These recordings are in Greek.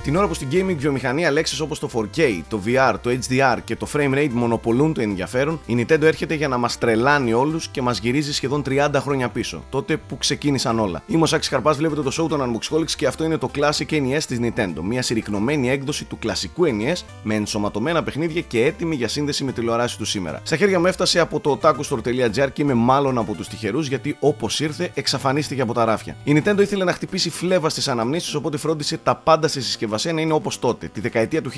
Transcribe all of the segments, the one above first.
Την ώρα που στην gaming βιομηχανία λέξεις όπως το 4K, το VR, το HDR και το frame rate μονοπολούν το ενδιαφέρον, η Nintendo έρχεται για να μας τρελάνει όλους και μας γυρίζει σχεδόν 30 χρόνια πίσω, τότε που ξεκίνησαν όλα. Είμαι ο Σάκης Καρπάς, βλέπετε το show των Unboxholics και αυτό είναι το Classic NES της Nintendo, μια συρρυκνωμένη έκδοση του κλασικού NES με ενσωματωμένα παιχνίδια και έτοιμη για σύνδεση με τηλεοράση του σήμερα. Στα χέρια μου έφτασε από το otakustore.gr και είμαι μάλλον από τους τυχερούς γιατί όπως ήρθε εξαφανίστηκε από τα ράφια. Η Nintendo ήθελε να χτυπήσει φλέβα στις αναμνήσεις, οπότε φρόντισε τα πάντα στη συσκευασία να είναι όπως τότε, τη δεκαετία του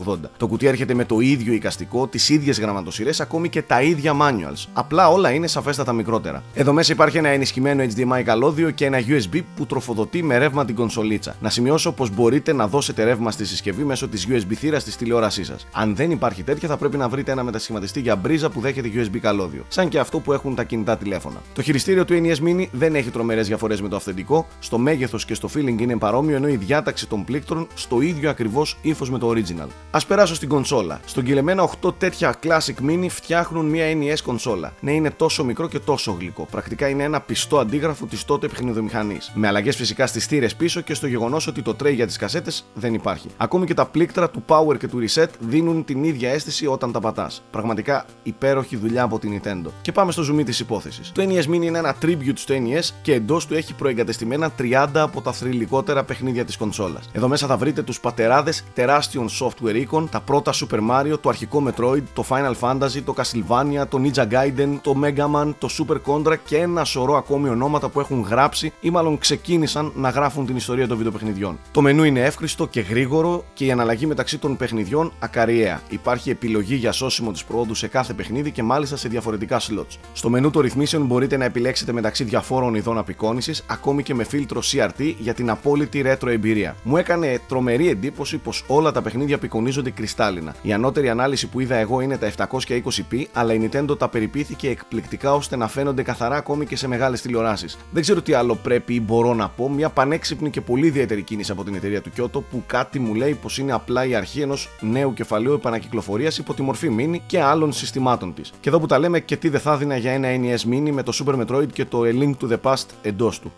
1980. Το κουτί έρχεται με το ίδιο εικαστικό, τις ίδιες γραμματοσυρές, ακόμη και τα ίδια manuals. Απλά όλα είναι σαφέστατα μικρότερα. Εδώ μέσα υπάρχει ένα ενισχυμένο HDMI καλώδιο και ένα USB που τροφοδοτεί με ρεύμα την κονσολίτσα. Να σημειώσω πως μπορείτε να δώσετε ρεύμα στη συσκευή μέσω της USB θύρας της τηλεόρασής σας. Αν δεν υπάρχει τέτοια, θα πρέπει να βρείτε ένα μετασχηματιστή για μπρίζα που δέχεται USB καλώδιο, σαν και αυτό που έχουν τα κινητά τηλέφωνα. Το χειριστήριο του NES Mini δεν έχει τρομερές διαφορές με το αυθεντικό, στο μέγεθος και στο feeling είναι παρόμοιο, ενώ η διάταξη των πλήκτρων στο ίδιο ακριβώς ύφος με το original. Ας περάσω στην κονσόλα. Στον κυλεμένα 8 τέτοια Classic Mini φτιάχνουν μια NES κονσόλα. Ναι, είναι τόσο μικρό και τόσο γλυκό. Πρακτικά είναι ένα πιστό αντίγραφο της τότε παιχνιδομηχανής. Με αλλαγές φυσικά στις θύρες πίσω και στο γεγονός ότι το tray για τις κασέτες δεν υπάρχει. Ακόμη και τα πλήκτρα του Power και του Reset δίνουν την ίδια αίσθηση όταν τα πατάς. Πραγματικά υπέροχη δουλειά από την Nintendo. Και πάμε στο zoom της υπόθεσης. Το NES Mini είναι ένα tribute στο NES και εντός του έχει προεγκατεστημένα 30 από τα θρυλικότερα παιχνίδια της κονσόλας. Εδώ μέσα θα βρείτε τους πατεράδες τεράστιων software icon, τα πρώτα Super Mario, το αρχικό Metroid, το Final Fantasy, το Castlevania, το Ninja Gaiden, το Mega Man, το Super Contra και ένα σωρό ακόμη ονόματα που έχουν γράψει ή μάλλον ξεκίνησαν να γράφουν την ιστορία των βιντεοπαιχνιδιών. Το μενού είναι εύχριστο και γρήγορο και η αναλλαγή μεταξύ των παιχνιδιών ακαριαία. Υπάρχει επιλογή για σώσιμο της προόδου σε κάθε παιχνίδι και μάλιστα σε διαφορετικά slots. Στο μενού των ρυθμίσεων μπορείτε να επιλέξετε μεταξύ διαφόρων ειδών απεικόνησης, ακόμη και με φίλτρο CRT για την απόλυτη retro εμπειρία. Μου έκανε τρομερή εντύπωση πως όλα τα παιχνίδια απεικονίζονται κρυστάλλινα. Η ανώτερη ανάλυση που είδα εγώ είναι τα 720p, αλλά η Nintendo τα περιποιήθηκε εκπληκτικά ώστε να φαίνονται καθαρά ακόμη και σε μεγάλες τηλεοράσεις. Δεν ξέρω τι άλλο πρέπει ή μπορώ να πω, μια πανέξυπνη και πολύ ιδιαίτερη κίνηση από την εταιρεία του Kyoto που κάτι μου λέει πως είναι απλά η αρχή ενός νέου κεφαλαίου επανακυκλοφορίας υπό τη μορφή Mini και άλλων συστημάτων της. Και εδώ που τα λέμε, και τι δεν θα έδινα για ένα NES Mini με το Super Metroid και το A Link to the Past εντός του.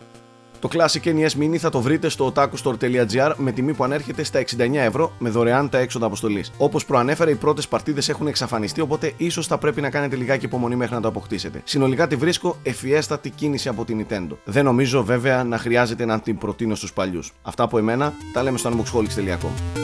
Το Classic NES Mini θα το βρείτε στο otakustore.gr με τιμή που ανέρχεται στα 69€ με δωρεάν τα έξοδα αποστολής. Όπως προανέφερα, οι πρώτες παρτίδες έχουν εξαφανιστεί, οπότε ίσως θα πρέπει να κάνετε λιγάκι υπομονή μέχρι να το αποκτήσετε. Συνολικά τη βρίσκω ευφιέστατη κίνηση από την Nintendo. Δεν νομίζω βέβαια να χρειάζεται να την προτείνω στους παλιούς. Αυτά από εμένα, τα λέμε στο unboxholics.com.